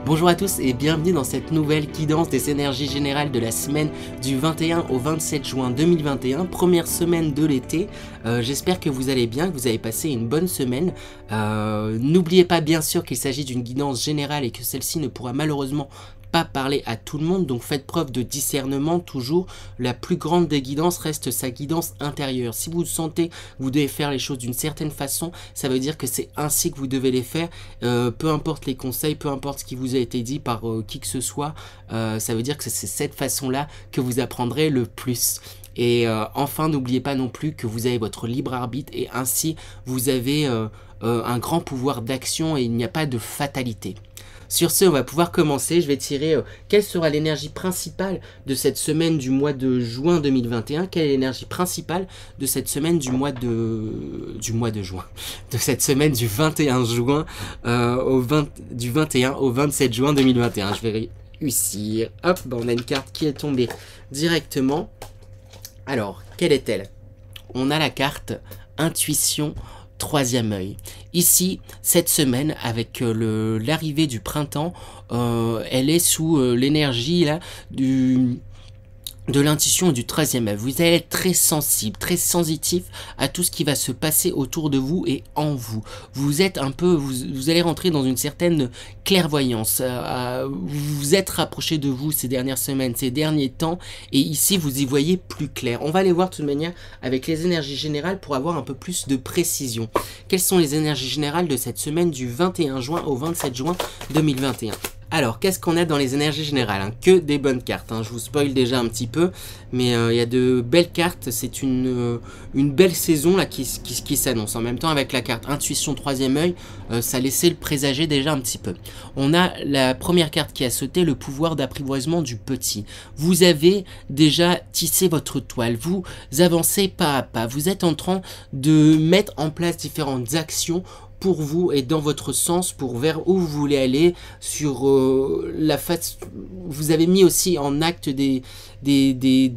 Bonjour à tous et bienvenue dans cette nouvelle guidance des énergies générales de la semaine du 21 au 27 juin 2021, première semaine de l'été. J'espère que vous allez bien, que vous avez passé une bonne semaine. N'oubliez pas bien sûr qu'il s'agit d'une guidance générale et que celle-ci ne pourra malheureusement pas parler à tout le monde, donc faites preuve de discernement toujours. La plus grande des guidances reste sa guidance intérieure. Si vous sentez que vous devez faire les choses d'une certaine façon, ça veut dire que c'est ainsi que vous devez les faire, peu importe les conseils, peu importe ce qui vous a été dit par qui que ce soit, ça veut dire que c'est cette façon-là que vous apprendrez le plus. Et enfin, n'oubliez pas non plus que vous avez votre libre arbitre et ainsi vous avez un grand pouvoir d'action et il n'y a pas de fatalité. Sur ce, on va pouvoir commencer. Je vais tirer quelle sera l'énergie principale de cette semaine du mois de juin 2021. Quelle est l'énergie principale de cette semaine du mois de juin. De cette semaine du 21 juin du 21 au 27 juin 2021. Je vais réussir. Hop, bah on a une carte qui est tombée directement. Alors, quelle est-elle? On a la carte Intuition, troisième œil. Ici, cette semaine, avec l'arrivée du printemps, elle est sous l'énergie là de l'intuition et du troisième œil. Vous allez être très sensible, très sensitif à tout ce qui va se passer autour de vous et en vous. Vous êtes un peu, vous allez rentrer dans une certaine clairvoyance. Vous vous êtes rapproché de vous ces dernières semaines, ces derniers temps, et ici vous y voyez plus clair. On va aller voir de toute manière avec les énergies générales pour avoir un peu plus de précision. Quelles sont les énergies générales de cette semaine du 21 juin au 27 juin 2021? Alors, qu'est-ce qu'on a dans les énergies générales, hein? Que des bonnes cartes, hein. Je vous spoil déjà un petit peu, mais il y a de belles cartes. C'est une belle saison là qui s'annonce. En même temps, avec la carte Intuition troisième œil, ça laissait le présager déjà un petit peu. On a la première carte qui a sauté, le pouvoir d'apprivoisement du petit. Vous avez déjà tissé votre toile, vous avancez pas à pas, vous êtes en train de mettre en place différentes actions pour vous et dans votre sens, pour vers où vous voulez aller, sur la face. Vous avez mis aussi en acte des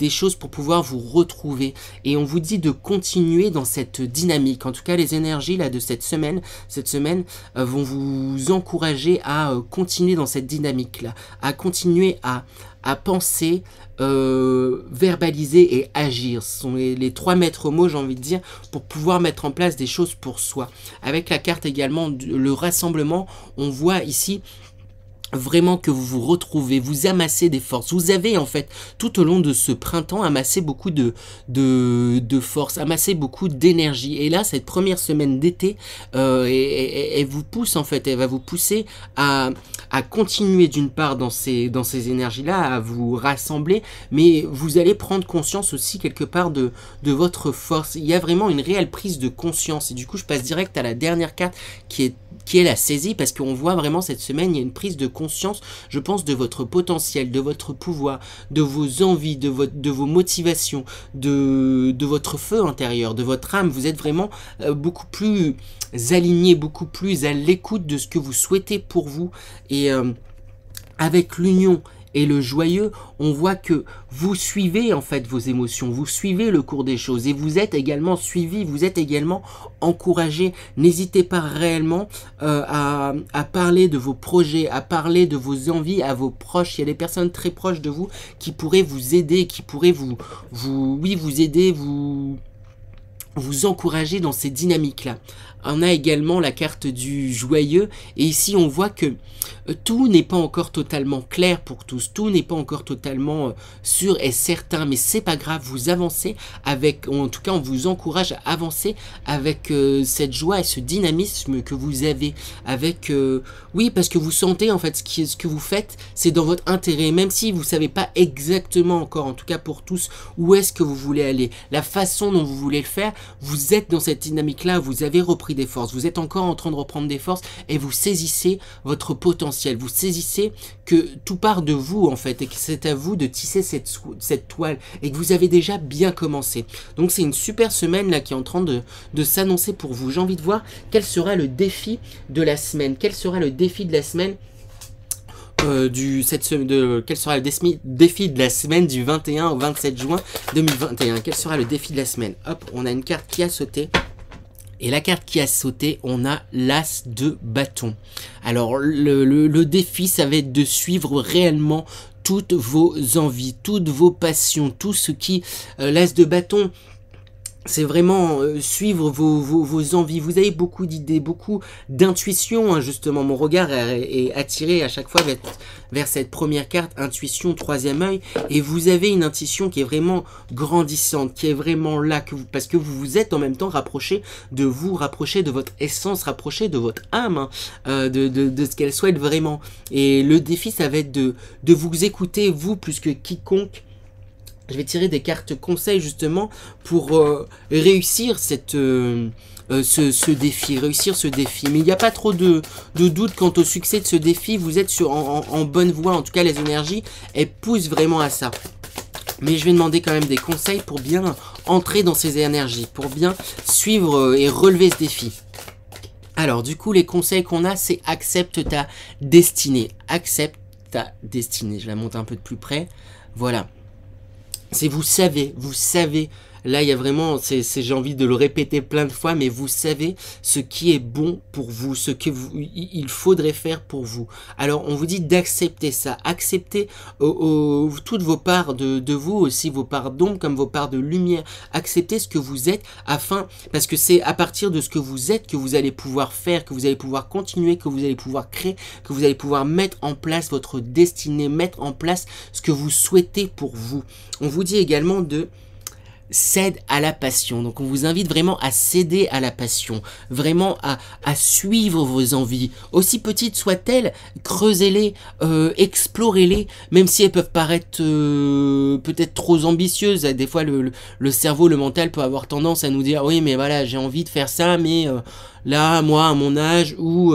choses pour pouvoir vous retrouver. Et on vous dit de continuer dans cette dynamique. En tout cas, les énergies là de cette semaine vont vous encourager à continuer dans cette dynamique-là, à continuer à penser, verbaliser et agir. Ce sont les trois maîtres mots, j'ai envie de dire, pour pouvoir mettre en place des choses pour soi. Avec la carte également, le rassemblement, on voit ici vraiment que vous vous retrouvez, vous amassez des forces. Vous avez en fait tout au long de ce printemps amassé beaucoup de force, amassé beaucoup d'énergie. Et là, cette première semaine d'été, elle vous pousse en fait, elle va vous pousser à continuer d'une part dans ces énergies-là, à vous rassembler, mais vous allez prendre conscience aussi quelque part de votre force. Il y a vraiment une réelle prise de conscience. Et du coup, je passe direct à la dernière carte qui est la saisie, parce qu'on voit vraiment cette semaine, il y a une prise de conscience, je pense, de votre potentiel, de votre pouvoir, de vos envies, de vos motivations, de votre feu intérieur, de votre âme. Vous êtes vraiment beaucoup plus aligné, beaucoup plus à l'écoute de ce que vous souhaitez pour vous. Et avec l'union et le joyeux, on voit que vous suivez en fait vos émotions, vous suivez le cours des choses et vous êtes également suivi, vous êtes également encouragé. N'hésitez pas réellement à parler de vos projets, à parler de vos envies à vos proches. Il y a des personnes très proches de vous qui pourraient vous aider, qui pourraient vous aider, vous encourager dans ces dynamiques-là. On a également la carte du joyeux et ici on voit que tout n'est pas encore totalement clair pour tous, tout n'est pas encore totalement sûr et certain, mais c'est pas grave, vous avancez avec, en tout cas on vous encourage à avancer avec cette joie et ce dynamisme que vous avez, avec oui, parce que vous sentez en fait ce que vous faites, c'est dans votre intérêt, même si vous savez pas exactement encore, en tout cas pour tous, où est-ce que vous voulez aller, la façon dont vous voulez le faire, vous êtes dans cette dynamique-là, vous avez repris des forces, vous êtes encore en train de reprendre des forces et vous saisissez votre potentiel, vous saisissez que tout part de vous en fait et que c'est à vous de tisser cette toile et que vous avez déjà bien commencé. Donc c'est une super semaine là qui est en train de s'annoncer pour vous. J'ai envie de voir quel sera le défi de la semaine, quel sera le défi de la semaine quel sera le défi de la semaine du 21 au 27 juin 2021. Quel sera le défi de la semaine? Hop, on a une carte qui a sauté. Et la carte qui a sauté, on a l'As de bâton. Alors le défi, ça va être de suivre réellement toutes vos envies, toutes vos passions, tout ce qui... l'As de bâton, c'est vraiment suivre vos envies. Vous avez beaucoup d'idées, beaucoup d'intuition, hein, justement. Mon regard est attiré à chaque fois vers cette première carte, intuition, troisième œil. Et vous avez une intuition qui est vraiment grandissante, qui est vraiment là, parce que vous vous êtes en même temps rapproché de vous, rapproché de votre essence, rapproché de votre âme, hein, de ce qu'elle souhaite vraiment. Et le défi, ça va être de vous écouter, vous, plus que quiconque. Je vais tirer des cartes conseils justement pour réussir ce défi. Mais il n'y a pas trop de doute quant au succès de ce défi. Vous êtes en bonne voie. En tout cas, les énergies, elles poussent vraiment à ça. Mais je vais demander quand même des conseils pour bien entrer dans ces énergies, pour bien suivre et relever ce défi. Alors, du coup, les conseils qu'on a, c'est accepte ta destinée. Accepte ta destinée. Je la monte un peu de plus près. Voilà. C'est vous savez, là il y a vraiment, j'ai envie de le répéter plein de fois, mais vous savez ce qui est bon pour vous, ce que il faudrait faire pour vous. Alors on vous dit d'accepter ça, accepter toutes vos parts de vous, aussi vos parts d'ombre comme vos parts de lumière, accepter ce que vous êtes, parce que c'est à partir de ce que vous êtes que vous allez pouvoir faire, que vous allez pouvoir continuer, que vous allez pouvoir créer, que vous allez pouvoir mettre en place votre destinée, mettre en place ce que vous souhaitez pour vous. On vous dit également de cède à la passion. Donc on vous invite vraiment à céder à la passion, vraiment à suivre vos envies, aussi petites soient-elles, creusez-les, explorez-les, même si elles peuvent paraître peut-être trop ambitieuses. Des fois le cerveau, le mental peut avoir tendance à nous dire oui mais voilà j'ai envie de faire ça mais là moi à mon âge ou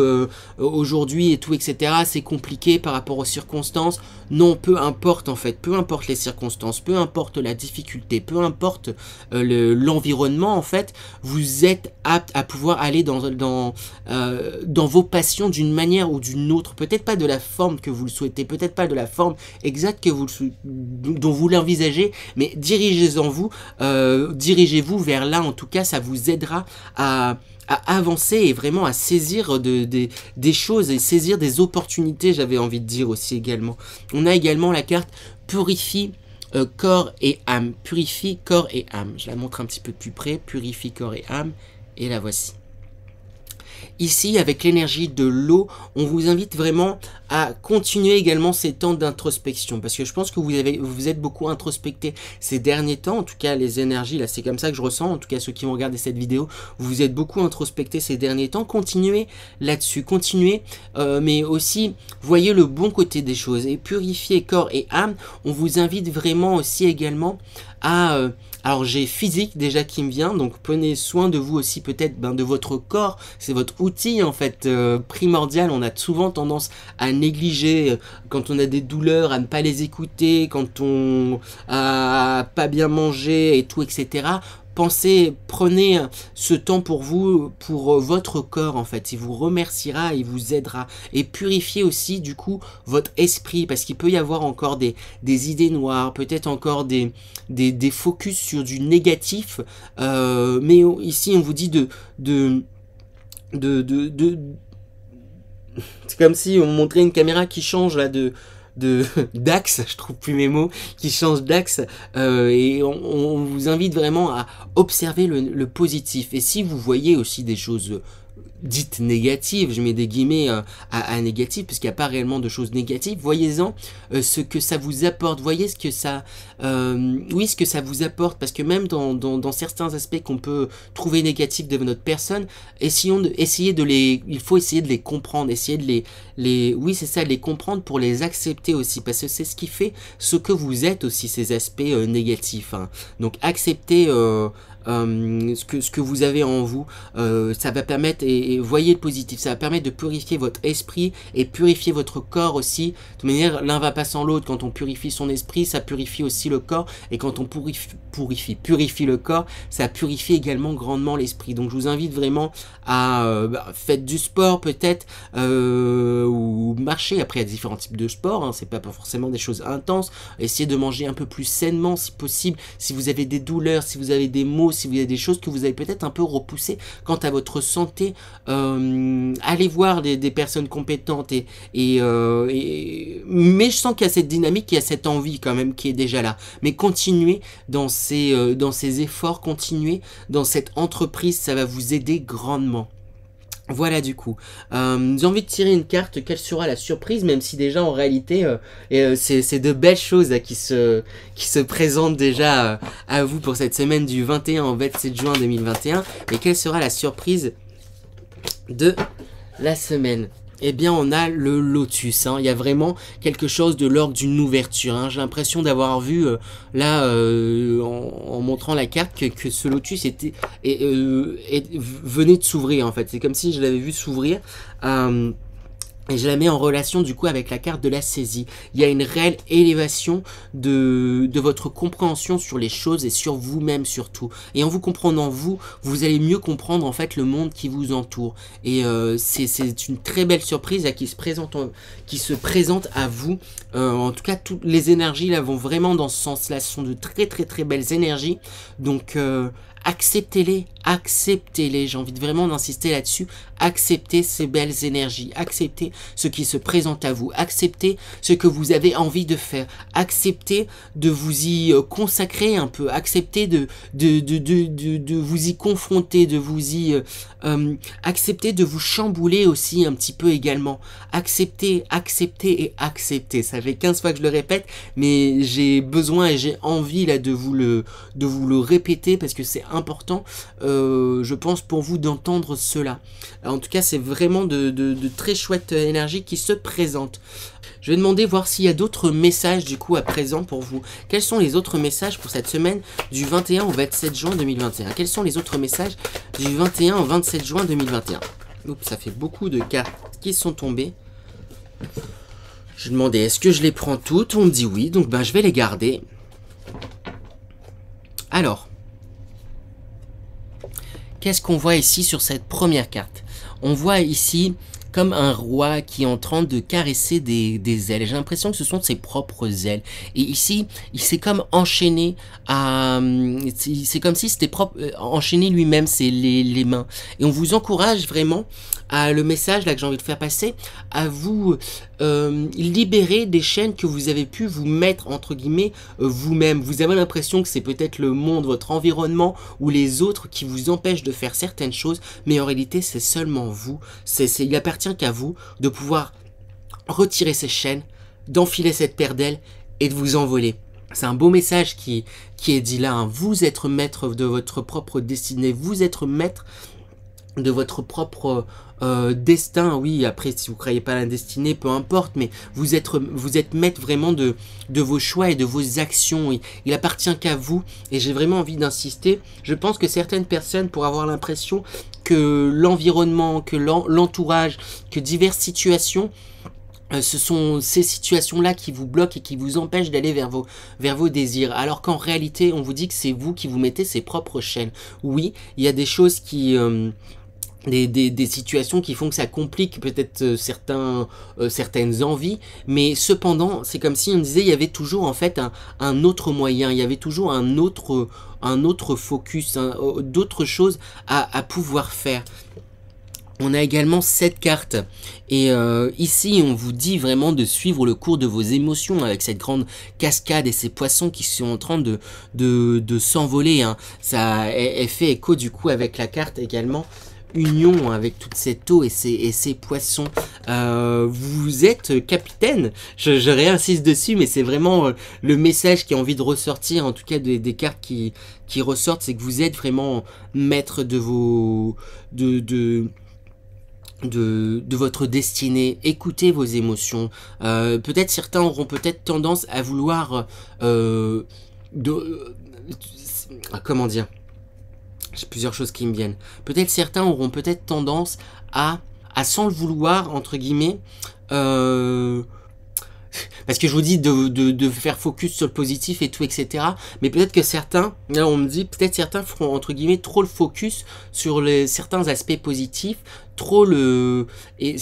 aujourd'hui et tout etc c'est compliqué par rapport aux circonstances. Non, peu importe en fait, peu importe les circonstances, peu importe la difficulté, peu importe l'environnement en fait, vous êtes apte à pouvoir aller dans vos passions d'une manière ou d'une autre, peut-être pas de la forme que vous le souhaitez, peut-être pas de la forme exacte que dont vous l'envisagez, mais dirigez-vous vers là, en tout cas ça vous aidera à avancer et vraiment à saisir des choses et saisir des opportunités, j'avais envie de dire aussi également. On a également la carte purifie corps et âme. Purifie corps et âme. Je la montre un petit peu de plus près. Purifie corps et âme. Et la voici. Ici, avec l'énergie de l'eau, on vous invite vraiment à continuer également ces temps d'introspection. Parce que je pense que vous êtes beaucoup introspecté ces derniers temps. En tout cas, les énergies, là, c'est comme ça que je ressens. En tout cas, ceux qui vont regarder cette vidéo, vous êtes beaucoup introspecté ces derniers temps. Continuez là-dessus. Continuez, mais aussi, voyez le bon côté des choses. Et purifier corps et âme, on vous invite vraiment aussi également à... alors j'ai physique déjà qui me vient, donc prenez soin de vous aussi peut-être de votre corps, c'est votre outil en fait primordial. On a souvent tendance à négliger quand on a des douleurs, à ne pas les écouter, quand on a pas bien mangé et tout etc. Prenez ce temps pour vous, pour votre corps en fait, il vous remerciera, il vous aidera. Et purifiez aussi du coup votre esprit, parce qu'il peut y avoir encore des idées noires, peut-être encore des focus sur du négatif, mais ici on vous dit c'est comme si on montrait une caméra qui change là d'axe, je trouve plus mes mots, qui change d'axe, et on vous invite vraiment à observer le positif. Et si vous voyez aussi des choses dites négatives, je mets des guillemets à négatif, puisqu'il n'y a pas réellement de choses négatives, voyez-en ce que ça vous apporte, voyez ce que ça ce que ça vous apporte, parce que même dans certains aspects qu'on peut trouver négatifs de notre personne, il faut essayer de les comprendre, essayer de les comprendre pour les accepter aussi, parce que c'est ce qui fait ce que vous êtes aussi, ces aspects négatifs, hein. Donc acceptez ce que vous avez en vous, ça va permettre, et voyez le positif, ça va permettre de purifier votre esprit et purifier votre corps aussi. De toute manière, l'un va pas sans l'autre. Quand on purifie son esprit, ça purifie aussi le corps, et quand on purifie le corps, ça purifie également grandement l'esprit. Donc je vous invite vraiment à faites du sport peut-être, ou marcher. Après il y a différents types de sport, hein, c'est pas forcément des choses intenses. Essayez de manger un peu plus sainement si possible. Si vous avez des douleurs, si vous avez des maux, si vous avez des choses que vous avez peut-être un peu repoussées quant à votre santé, allez voir des personnes compétentes mais je sens qu'il y a cette dynamique, il y a cette envie quand même qui est déjà là. Mais continuez dans ces efforts, continuez dans cette entreprise, ça va vous aider grandement. Voilà du coup, j'ai envie de tirer une carte, quelle sera la surprise, même si déjà en réalité c'est de belles choses là, qui se présentent déjà à vous pour cette semaine du 21 au 27 juin 2021. Et quelle sera la surprise de la semaine? Eh bien on a le lotus, hein. Il y a vraiment quelque chose de l'ordre d'une ouverture, hein. J'ai l'impression d'avoir vu en montrant la carte que ce lotus venait de s'ouvrir en fait. C'est comme si je l'avais vu s'ouvrir. Et je la mets en relation du coup avec la carte de la saisie. Il y a une réelle élévation de votre compréhension sur les choses et sur vous-même surtout. Et en vous comprenant vous allez mieux comprendre en fait le monde qui vous entoure. Et c'est une très belle surprise là, qui se présente à vous. En tout cas, toutes les énergies là vont vraiment dans ce sens-là. Ce sont de très très très belles énergies. Donc acceptez-les, j'ai envie de vraiment d'insister là-dessus, acceptez ces belles énergies, acceptez ce qui se présente à vous, acceptez ce que vous avez envie de faire, acceptez de vous y consacrer un peu, acceptez de vous y confronter, de vous y acceptez de vous chambouler aussi un petit peu également, acceptez et acceptez, ça fait 15 fois que je le répète, mais j'ai besoin et j'ai envie là de vous le répéter parce que c'est important, je pense, pour vous d'entendre cela. En tout cas, c'est vraiment de très chouettes énergies qui se présentent. Je vais demander voir s'il y a d'autres messages du coup à présent pour vous. Quels sont les autres messages pour cette semaine du 21 au 27 juin 2021? Quels sont les autres messages du 21 au 27 juin 2021? Oups, ça fait beaucoup de cartes qui sont tombées. Je demandais est-ce que je les prends toutes? On me dit oui, donc ben je vais les garder. Alors, qu'est-ce qu'on voit ici sur cette première carte? On voit ici comme un roi qui est en train de caresser des ailes. J'ai l'impression que ce sont ses propres ailes. Et ici, il s'est comme enchaîné à... C'est comme si c'était enchaîné lui-même, c'est les mains. Et on vous encourage vraiment à le message là que j'ai envie de faire passer, à vous libérer des chaînes que vous avez pu vous mettre entre guillemets vous-même. Vous avez l'impression que c'est peut-être le monde, votre environnement ou les autres qui vous empêchent de faire certaines choses, mais en réalité c'est seulement vous. Il appartient qu'à vous de pouvoir retirer ces chaînes, d'enfiler cette paire d'ailes et de vous envoler. C'est un beau message qui est dit là, hein. Vous êtes maître de votre propre destinée, vous êtes maître de votre propre destin. Oui, après si vous croyez pas à la destinée, peu importe, mais vous êtes maître vraiment de vos choix et de vos actions. Il appartient qu'à vous, et j'ai vraiment envie d'insister. Je pense que certaines personnes pourraient avoir l'impression que l'environnement, que l'entourage, que diverses situations, ce sont ces situations-là qui vous bloquent et qui vous empêchent d'aller vers vos désirs. Alors qu'en réalité, on vous dit que c'est vous qui vous mettez ces propres chaînes. Oui, il y a des choses qui... des situations qui font que ça complique peut-être certaines envies, mais cependant c'est comme si on disait il y avait toujours en fait un autre moyen, il y avait toujours un autre focus, d'autres choses à pouvoir faire. On a également cette carte et ici on vous dit vraiment de suivre le cours de vos émotions avec cette grande cascade et ces poissons qui sont en train de s'envoler, hein. Ça elle fait écho du coup avec la carte également union avec toute cette eau et ces poissons. Vous êtes capitaine, je réinsiste dessus, mais c'est vraiment le message qui a envie de ressortir, en tout cas des cartes qui ressortent, c'est que vous êtes vraiment maître de votre destinée. Écoutez vos émotions. Peut-être certains auront peut-être tendance à vouloir comment dire, j'ai plusieurs choses qui me viennent. Peut-être certains auront peut-être tendance à sans le vouloir, entre guillemets, parce que je vous dis de faire focus sur le positif et tout, etc. Mais peut-être que certains, là on me dit, peut-être certains feront entre guillemets trop le focus sur certains aspects positifs, trop et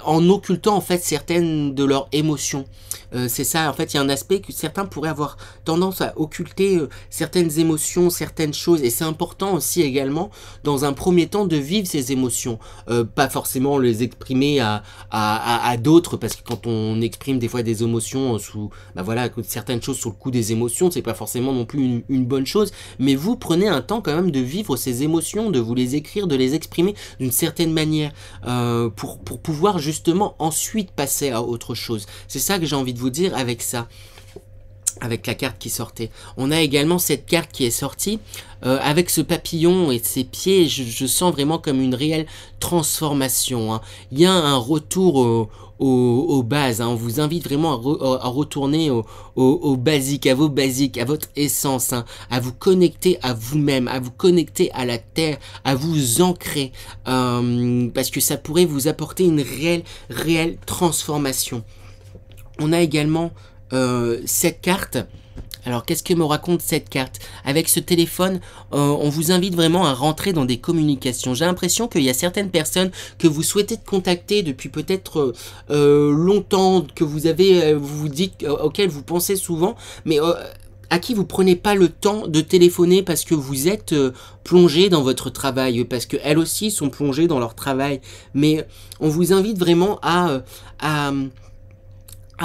en occultant en fait certaines de leurs émotions. C'est ça, en fait, il y a un aspect que certains pourraient avoir tendance à occulter certaines émotions, certaines choses, et c'est important aussi également, dans un premier temps, de vivre ces émotions, pas forcément les exprimer à d'autres, parce que quand on exprime des fois des émotions sous, voilà, certaines choses sous le coup des émotions, c'est pas forcément non plus une bonne chose, mais vous prenez un temps quand même de vivre ces émotions, de vous les écrire, de les exprimer d'une certaine manière, pour pouvoir justement ensuite passer à autre chose. C'est ça que j'ai envie de vous dire avec ça, avec la carte qui sortait. On a également cette carte qui est sortie, avec ce papillon et ses pieds, je sens vraiment comme une réelle transformation, hein. Il y a un retour aux bases, hein. On vous invite vraiment à retourner aux basiques, à vos basiques, à votre essence, hein, à vous connecter à vous-même, à vous connecter à la terre, à vous ancrer, parce que ça pourrait vous apporter une réelle transformation. On a également cette carte. Alors, qu'est-ce que me raconte cette carte? Avec ce téléphone, on vous invite vraiment à rentrer dans des communications. J'ai l'impression qu'il y a certaines personnes que vous souhaitez contacter depuis peut-être longtemps, que vous vous dites, auxquelles vous pensez souvent, mais à qui vous prenez pas le temps de téléphoner parce que vous êtes plongé dans votre travail, parce que elles aussi sont plongées dans leur travail. Mais on vous invite vraiment à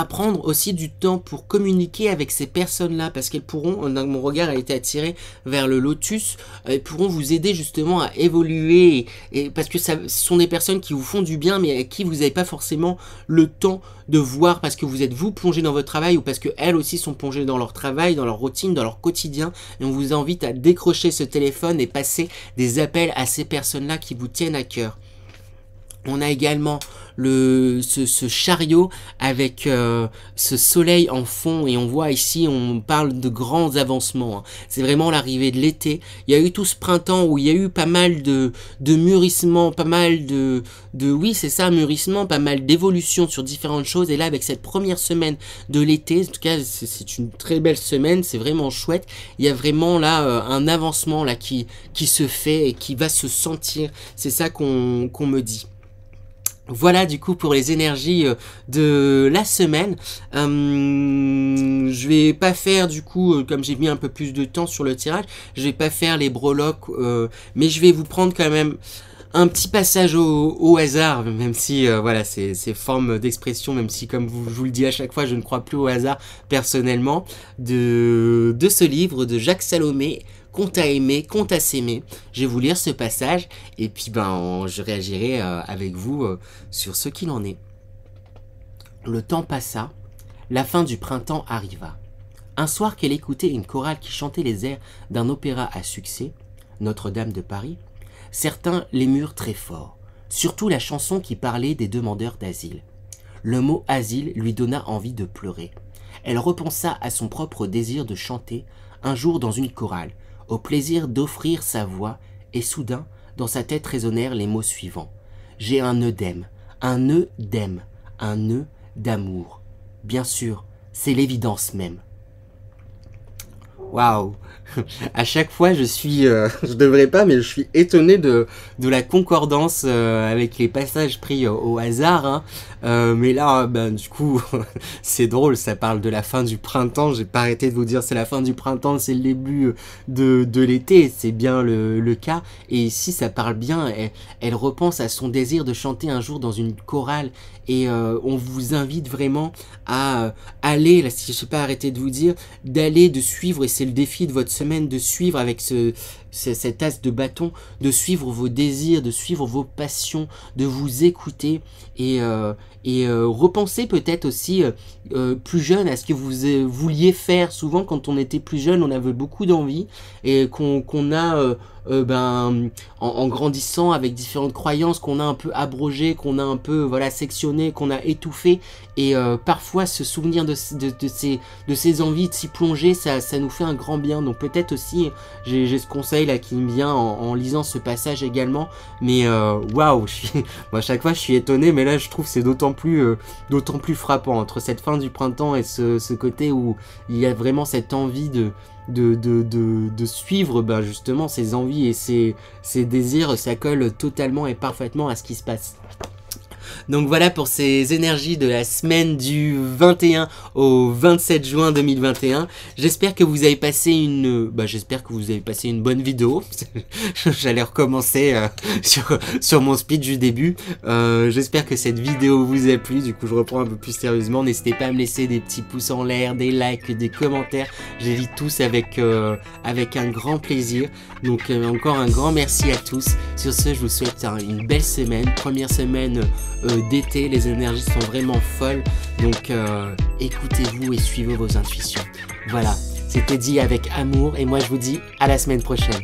prendre aussi du temps pour communiquer avec ces personnes-là, parce qu'elles pourront, mon regard a été attiré vers le lotus, elles pourront vous aider justement à évoluer, et parce que ce sont des personnes qui vous font du bien, mais avec qui vous n'avez pas forcément le temps de voir, parce que vous êtes vous plongé dans votre travail, ou parce qu'elles aussi sont plongées dans leur travail, dans leur routine, dans leur quotidien, et on vous invite à décrocher ce téléphone et passer des appels à ces personnes-là qui vous tiennent à cœur. On a également ce chariot avec ce soleil en fond, et on voit ici, on parle de grands avancements, hein. C'est vraiment l'arrivée de l'été. Il y a eu tout ce printemps où il y a eu pas mal de mûrissement, pas mal oui c'est ça, mûrissement, pas mal d'évolution sur différentes choses, et là avec cette première semaine de l'été, en tout cas c'est une très belle semaine, c'est vraiment chouette. Il y a vraiment là un avancement là qui se fait et qui va se sentir, c'est ça qu'on me dit. Voilà du coup pour les énergies de la semaine. Je vais pas faire du coup, comme j'ai mis un peu plus de temps sur le tirage, je vais pas faire les breloques, mais je vais vous prendre quand même un petit passage au hasard, même si voilà, c'est forme d'expression, même si comme je vous le dis à chaque fois, je ne crois plus au hasard personnellement, de ce livre de Jacques Salomé, Conte à aimer, conte à s'aimer. Je vais vous lire ce passage et puis je réagirai avec vous sur ce qu'il en est. Le temps passa, la fin du printemps arriva. Un soir qu'elle écoutait une chorale qui chantait les airs d'un opéra à succès, Notre-Dame de Paris, certains l'émurent très fort, surtout la chanson qui parlait des demandeurs d'asile. Le mot asile lui donna envie de pleurer. Elle repensa à son propre désir de chanter un jour dans une chorale, au plaisir d'offrir sa voix, et soudain, dans sa tête résonnèrent les mots suivants. J'ai un œdème, un nœud d'aime, un nœud d'amour. Bien sûr, c'est l'évidence même. Waouh! À chaque fois, je devrais pas, mais je suis étonné de la concordance avec les passages pris au hasard, hein. Mais là, du coup, c'est drôle, ça parle de la fin du printemps. J'ai pas arrêté de vous dire c'est la fin du printemps, c'est le début de l'été, c'est bien le cas. Et ici, ça parle bien, elle repense à son désir de chanter un jour dans une chorale. Et on vous invite vraiment à aller, là, si je sais pas arrêter de vous dire, de suivre, et c'est le défi de votre semaine, de suivre avec cet as de bâton, de suivre vos désirs, de suivre vos passions, de vous écouter, et repenser peut-être aussi plus jeune à ce que vous vouliez faire. Souvent quand on était plus jeune, on avait beaucoup d'envie, et qu'on a en grandissant avec différentes croyances qu'on a un peu abrogées, qu'on a un peu sectionnées, qu'on a étouffées, et parfois se souvenir de ces envies, de s'y plonger, ça nous fait un grand bien. Donc peut-être aussi, j'ai ce conseil conseil là qui me vient en lisant ce passage également. Mais waouh, à chaque fois je suis étonné, mais là je trouve que c'est d'autant plus frappant entre cette fin du printemps et ce côté où il y a vraiment cette envie de suivre justement ses envies et ses désirs. Ça colle totalement et parfaitement à ce qui se passe. Donc voilà pour ces énergies de la semaine du 21 au 27 juin 2021. J'espère que vous avez passé une bonne vidéo. J'allais recommencer sur mon speech du début. J'espère que cette vidéo vous a plu. Du coup, je reprends un peu plus sérieusement. N'hésitez pas à me laisser des petits pouces en l'air, des likes, des commentaires. Je les lis tous avec un grand plaisir. Donc encore un grand merci à tous. Sur ce, je vous souhaite une belle semaine. Première semaine d'été, les énergies sont vraiment folles, donc écoutez-vous et suivez vos intuitions. Voilà, c'était dit avec amour et moi je vous dis à la semaine prochaine.